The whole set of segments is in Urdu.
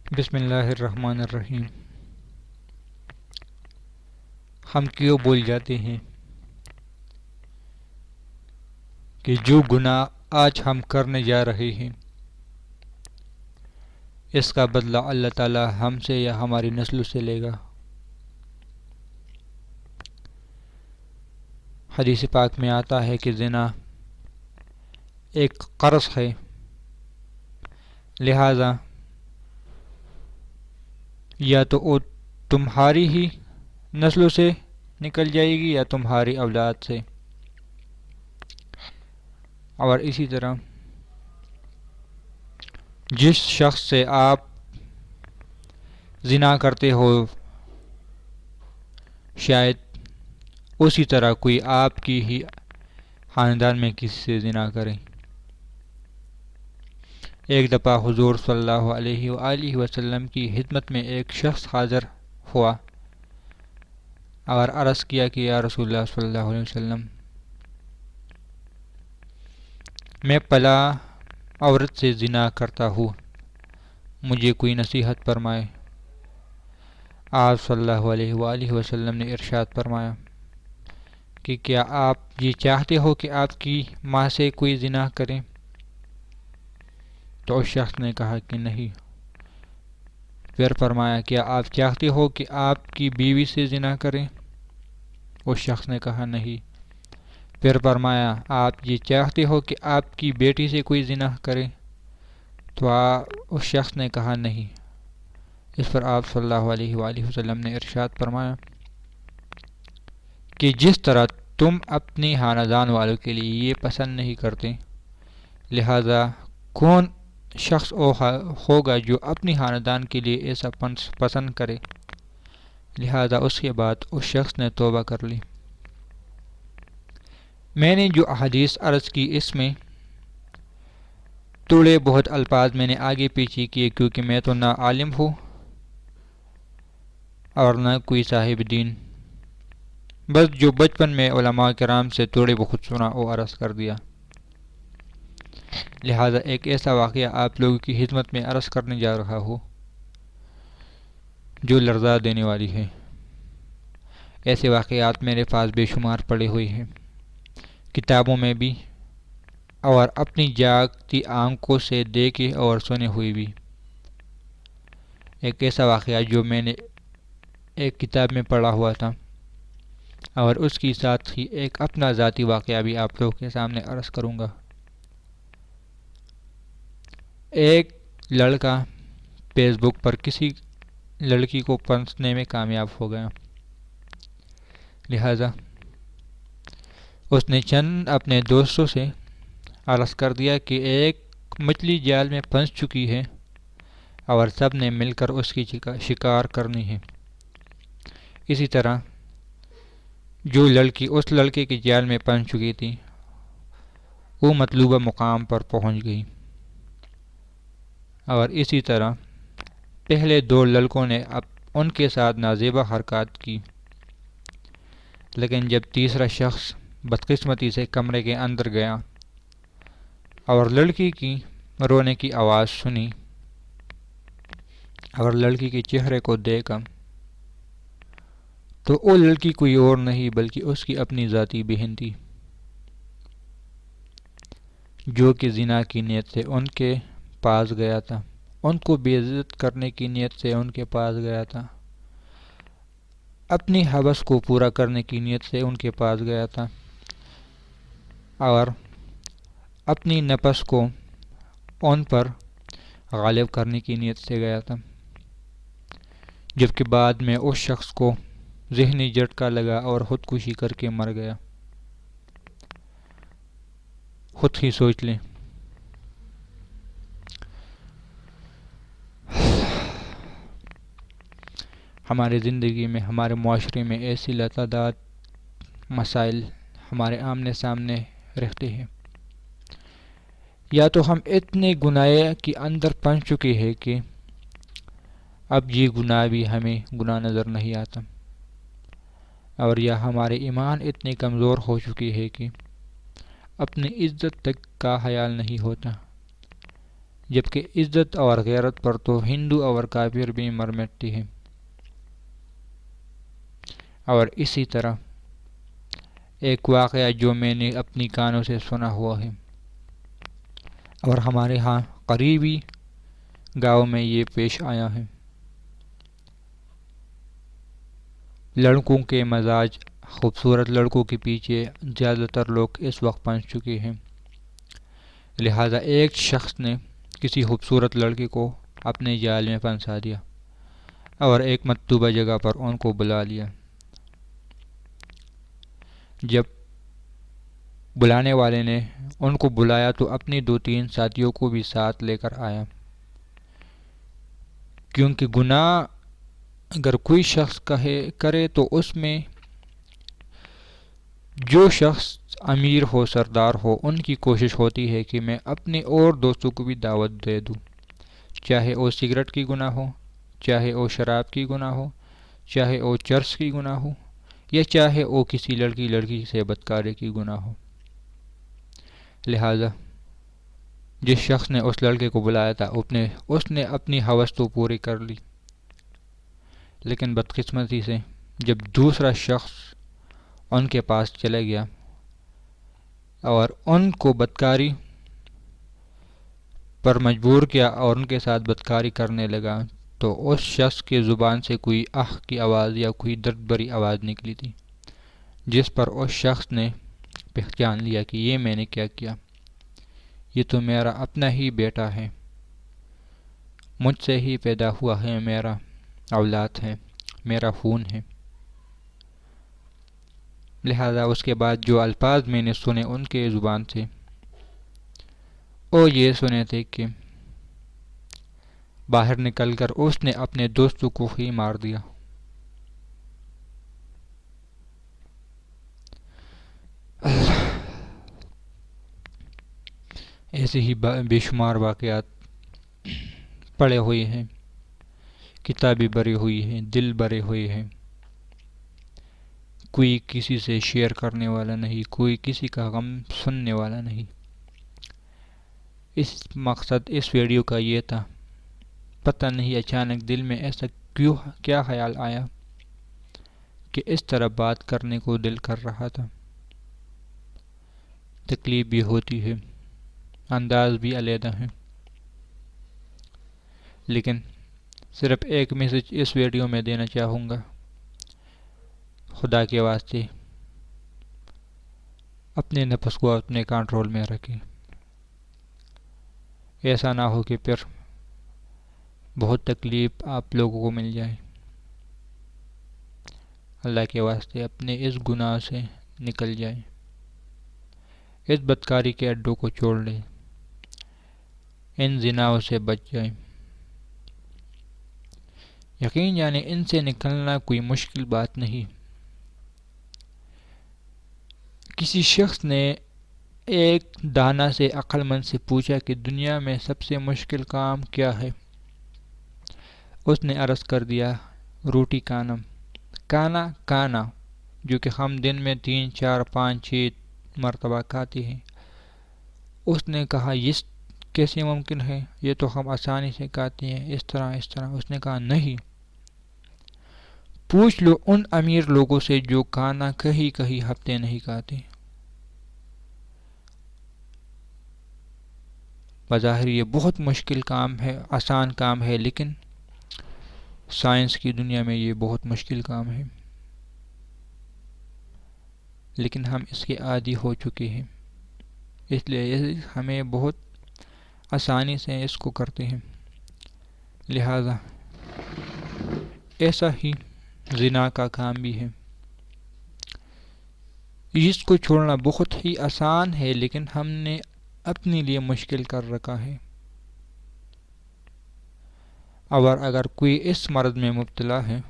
بسم اللہ الرحمن الرحیم۔ ہم کیوں بھول جاتے ہیں کہ جو گناہ آج ہم کرنے جا رہے ہیں اس کا بدلہ اللہ تعالی ہم سے یا ہماری نسلوں سے لے گا۔ حدیث پاک میں آتا ہے کہ زنا ایک قرض ہے، لہذا یا تو وہ تمہاری ہی نسلوں سے نکل جائے گی یا تمہاری اولاد سے، اور اسی طرح جس شخص سے آپ زنا کرتے ہو شاید اسی طرح کوئی آپ کی ہی خاندان میں کسی سے زنا کرے۔ ایک دفعہ حضور صلی اللہ علیہ وآلہ وسلم کی خدمت میں ایک شخص حاضر ہوا اور عرض کیا کہ یا رسول اللہ صلی اللہ علیہ وسلم، میں پلا عورت سے زنا کرتا ہوں، مجھے کوئی نصیحت فرمائے۔ آپ صلی اللہ علیہ وآلہ وسلم نے ارشاد فرمایا کہ کیا آپ یہ چاہتے ہو کہ آپ کی ماں سے کوئی زنا کرے؟ تو اس شخص نے کہا کہ نہیں۔ پھر فرمایا کیا آپ چاہتے ہو کہ آپ کی بیوی سے زنا کریں؟ اس شخص نے کہا نہیں۔ پھر فرمایا آپ یہ چاہتے ہو کہ آپ کی بیٹی سے کوئی زنا کرے؟ تو اس شخص نے کہا نہیں۔ اس پر آپ صلی اللہ علیہ وآلہ وسلم نے ارشاد فرمایا کہ جس طرح تم اپنی خاندان والوں کے لیے یہ پسند نہیں کرتے، لہذا کون شخص ہوگا جو اپنی خاندان کے لیے ایسا پسند کرے؟ لہذا اس کے بعد اس شخص نے توبہ کر لی۔ میں نے جو احادیث عرض کی اس میں تھوڑے بہت الفاظ میں نے آگے پیچھے کیے، کیونکہ میں تو نہ عالم ہوں اور نہ کوئی صاحب دین، بس جو بچپن میں علماء کرام سے تھوڑے بہت سنا وہ عرض کر دیا۔ لہذا ایک ایسا واقعہ آپ لوگوں کی خدمت میں عرض کرنے جا رہا ہوں جو لرزا دینے والی ہے۔ ایسے واقعات میرے پاس بے شمار پڑے ہوئے ہیں، کتابوں میں بھی اور اپنی جاگتی آنکھوں سے دیکھے اور سنے ہوئے بھی۔ ایک ایسا واقعہ جو میں نے ایک کتاب میں پڑھا ہوا تھا، اور اس کی ساتھ ہی ایک اپنا ذاتی واقعہ بھی آپ لوگوں کے سامنے عرض کروں گا۔ ایک لڑکا فیس بک پر کسی لڑکی کو پسندنے میں کامیاب ہو گیا، لہذا اس نے چند اپنے دوستوں سے عرض کر دیا کہ ایک مچھلی جال میں پھنس چکی ہے اور سب نے مل کر اس کی شکار کرنی ہے۔ اسی طرح جو لڑکی اس لڑکے کے جال میں پھنس چکی تھی وہ مطلوبہ مقام پر پہنچ گئی، اور اسی طرح پہلے دو لڑکوں نے ان کے ساتھ نازیبہ حرکات کی، لیکن جب تیسرا شخص بدقسمتی سے کمرے کے اندر گیا اور لڑکی کی رونے کی آواز سنی اور لڑکی کے چہرے کو دیکھا، تو وہ لڑکی کوئی اور نہیں بلکہ اس کی اپنی ذاتی بہن تھی، جو کہ زنا کی نیت سے ان کے پاس گیا تھا، ان کو بے عزت کرنے کی نیت سے ان کے پاس گیا تھا، اپنی ہوس کو پورا کرنے کی نیت سے ان کے پاس گیا تھا، اور اپنی نفس کو ان پر غالب کرنے کی نیت سے گیا تھا، جبکہ بعد میں اس شخص کو ذہنی جھٹکا لگا اور خودکشی کر کے مر گیا۔ خود ہی سوچ لیں۔ ہماری زندگی میں، ہمارے معاشرے میں ایسی لاتعداد مسائل ہمارے آمنے سامنے رہتے ہیں، یا تو ہم اتنے گناہ کے اندر پھنس چکے ہیں کہ اب یہ گناہ بھی ہمیں گناہ نظر نہیں آتا، اور یا ہمارے ایمان اتنے کمزور ہو چکے ہیں کہ اپنی عزت تک کا خیال نہیں ہوتا، جبکہ عزت اور غیرت پر تو ہندو اور کافر بھی مر مٹتی ہے۔ اور اسی طرح ایک واقعہ جو میں نے اپنی کانوں سے سنا ہوا ہے اور ہمارے ہاں قریبی گاؤں میں یہ پیش آیا ہے۔ لڑکوں کے مزاج خوبصورت لڑکوں کے پیچھے زیادہ تر لوگ اس وقت پہنچ چکے ہیں، لہذا ایک شخص نے کسی خوبصورت لڑکے کو اپنے جال میں پھنسا دیا اور ایک مطلوبہ جگہ پر ان کو بلا لیا۔ جب بلانے والے نے ان کو بلایا تو اپنی 2-3 ساتھیوں کو بھی ساتھ لے کر آیا، کیونکہ گناہ اگر کوئی شخص کرے تو اس میں جو شخص امیر ہو، سردار ہو، ان کی کوشش ہوتی ہے کہ میں اپنے اور دوستوں کو بھی دعوت دے دوں، چاہے وہ سگریٹ کی گناہ ہو، چاہے وہ شراب کی گناہ ہو، چاہے وہ چرس کی گناہ ہو، یا چاہے وہ کسی لڑکی سے بدکاری کی گناہ ہو۔ لہذا جس شخص نے اس لڑکے کو بلایا تھا اس نے اپنی ہوس تو پوری کر لی، لیکن بدقسمتی سے جب دوسرا شخص ان کے پاس چلا گیا اور ان کو بدکاری پر مجبور کیا اور ان کے ساتھ بدکاری کرنے لگا، تو اس شخص کی زبان سے کوئی آہ کی آواز یا کوئی درد بھری آواز نکلی تھی، جس پر اس شخص نے پہچان لیا کہ یہ میں نے کیا کیا، یہ تو میرا اپنا ہی بیٹا ہے، مجھ سے ہی پیدا ہوا ہے، میرا اولاد ہے، میرا خون ہے۔ لہذا اس کے بعد جو الفاظ میں نے سنے ان کے زبان سے، وہ یہ سنے تھے کہ باہر نکل کر اس نے اپنے دوستوں کو ہی مار دیا۔ ایسے ہی بے شمار واقعات پڑے ہوئے ہیں، کتابیں بھری ہوئی ہیں، دل بھرے ہوئے ہیں، کوئی کسی سے شیئر کرنے والا نہیں، کوئی کسی کا غم سننے والا نہیں۔ مقصد اس ویڈیو کا یہ تھا، پتہ نہیں اچانک دل میں ایسا کیا خیال آیا کہ اس طرح بات کرنے کو دل کر رہا تھا۔ تکلیف بھی ہوتی ہے، انداز بھی علیحدہ ہے، لیکن صرف ایک میسج اس ویڈیو میں دینا چاہوں گا، خدا کے واسطے اپنے نفس کو اپنے کنٹرول میں رکھیں، ایسا نہ ہو کہ پھر بہت تکلیف آپ لوگوں کو مل جائے۔ اللہ کے واسطے اپنے اس گناہ سے نکل جائیں، اس بدکاری کے اڈوں کو چھوڑ لیں، ان زناؤں سے بچ جائیں۔ یقین جانیں ان سے نکلنا کوئی مشکل بات نہیں۔ کسی شخص نے ایک دانا سے، عقل مند سے پوچھا کہ دنیا میں سب سے مشکل کام کیا ہے؟ اس نے عرض کر دیا، روٹی کھانا، جو کہ ہم دن میں 3، 4، 5، 6 مرتبہ کھاتے ہیں۔ اس نے کہا، یہ کیسے ممکن ہے؟ یہ تو ہم آسانی سے کھاتے ہیں، اس طرح۔ اس نے کہا، نہیں، پوچھ لو ان امیر لوگوں سے جو کھانا کہیں ہفتے نہیں کھاتے۔ بظاہر یہ بہت مشکل کام ہے، آسان کام ہے، لیکن سائنس کی دنیا میں یہ بہت مشکل کام ہے، لیکن ہم اس کے عادی ہو چکے ہیں، اس لیے ہمیں بہت آسانی سے اس کو کرتے ہیں۔ لہذا ایسا ہی زنا کا کام بھی ہے، اس کو چھوڑنا بہت ہی آسان ہے، لیکن ہم نے اپنے لیے مشکل کر رکھا ہے۔ اور اگر کوئی اس مرض میں مبتلا ہے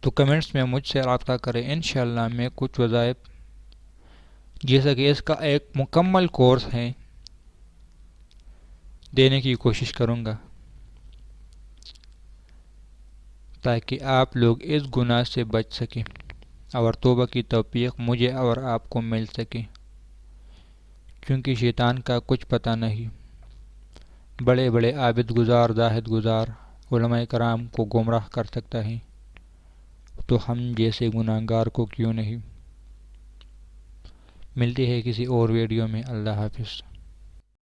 تو کمنٹس میں مجھ سے رابطہ کریں، انشاءاللہ میں کچھ وظائف، جیسا کہ اس کا ایک مکمل کورس ہے، دینے کی کوشش کروں گا، تاکہ آپ لوگ اس گناہ سے بچ سکیں اور توبہ کی توفیق مجھے اور آپ کو مل سکے، چونکہ شیطان کا کچھ پتہ نہیں، بڑے بڑے عابد گزار زاہد گزار علماء کرام کو گمراہ کر سکتا ہے تو ہم جیسے گناہ گار کو کیوں نہیں۔ ملتی ہے کسی اور ویڈیو میں۔ اللہ حافظ۔